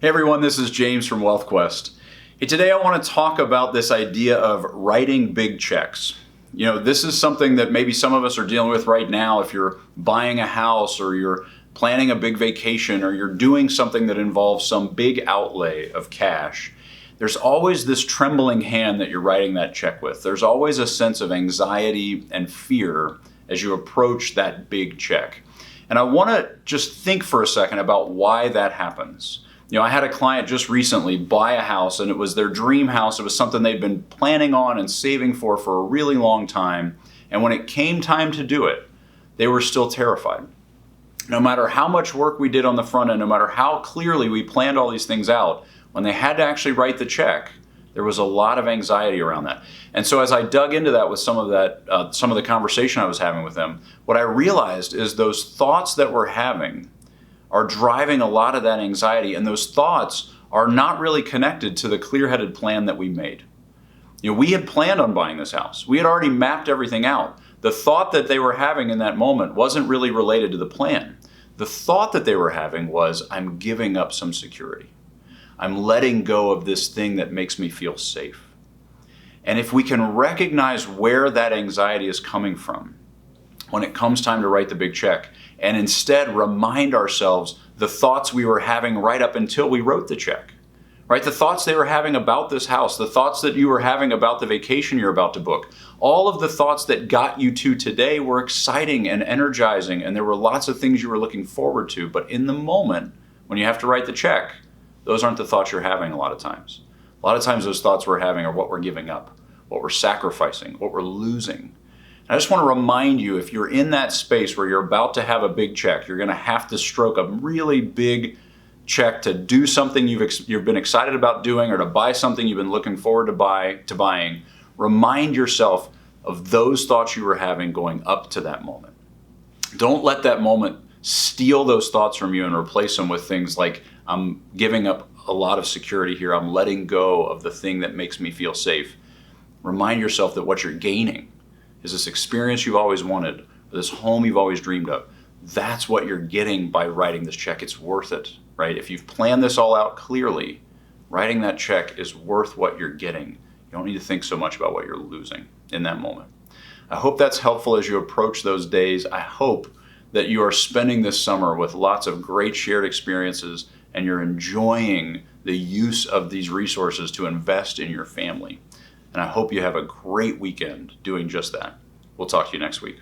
Hey everyone, this is James from Wealthquest. Hey, today I want to talk about this idea of writing big checks. This is something that maybe some of us are dealing with right now. If you're buying a house or you're planning a big vacation or you're doing something that involves some big outlay of cash, there's always this trembling hand that you're writing that check with. There's always a sense of anxiety and fear as you approach that big check. And I want to just think for a second about why that happens. I had a client just recently buy a house, and it was their dream house. It was something they'd been planning on and saving for a really long time. And when it came time to do it, they were still terrified. No matter how much work we did on the front end, no matter how clearly we planned all these things out, when they had to actually write the check, there was a lot of anxiety around that. And so as I dug into that with some of the conversation I was having with them, what I realized is those thoughts that we're having are driving a lot of that anxiety, and those thoughts are not really connected to the clear-headed plan that we made. We had planned on buying this house. We had already mapped everything out. The thought that they were having in that moment wasn't really related to the plan. The thought that they were having was, I'm giving up some security. I'm letting go of this thing that makes me feel safe. And if we can recognize where that anxiety is coming from when it comes time to write the big check, and instead remind ourselves the thoughts we were having right up until we wrote the check, right? The thoughts they were having about this house, the thoughts that you were having about the vacation you're about to book, all of the thoughts that got you to today were exciting and energizing, and there were lots of things you were looking forward to. But in the moment, when you have to write the check, those aren't the thoughts you're having a lot of times. A lot of times those thoughts we're having are what we're giving up, what we're sacrificing, what we're losing. I just want to remind you, if you're in that space where you're about to have a big check, you're going to have to stroke a really big check to do something you've been excited about doing, or to buy something you've been looking forward to buying, remind yourself of those thoughts you were having going up to that moment. Don't let that moment steal those thoughts from you and replace them with things like, I'm giving up a lot of security here. I'm letting go of the thing that makes me feel safe. Remind yourself that what you're gaining is this experience you've always wanted, this home you've always dreamed of. That's what you're getting by writing this check. It's worth it, right? If you've planned this all out clearly, writing that check is worth what you're getting. You don't need to think so much about what you're losing in that moment. I hope that's helpful as you approach those days. I hope that you are spending this summer with lots of great shared experiences, and you're enjoying the use of these resources to invest in your family. And I hope you have a great weekend doing just that. We'll talk to you next week.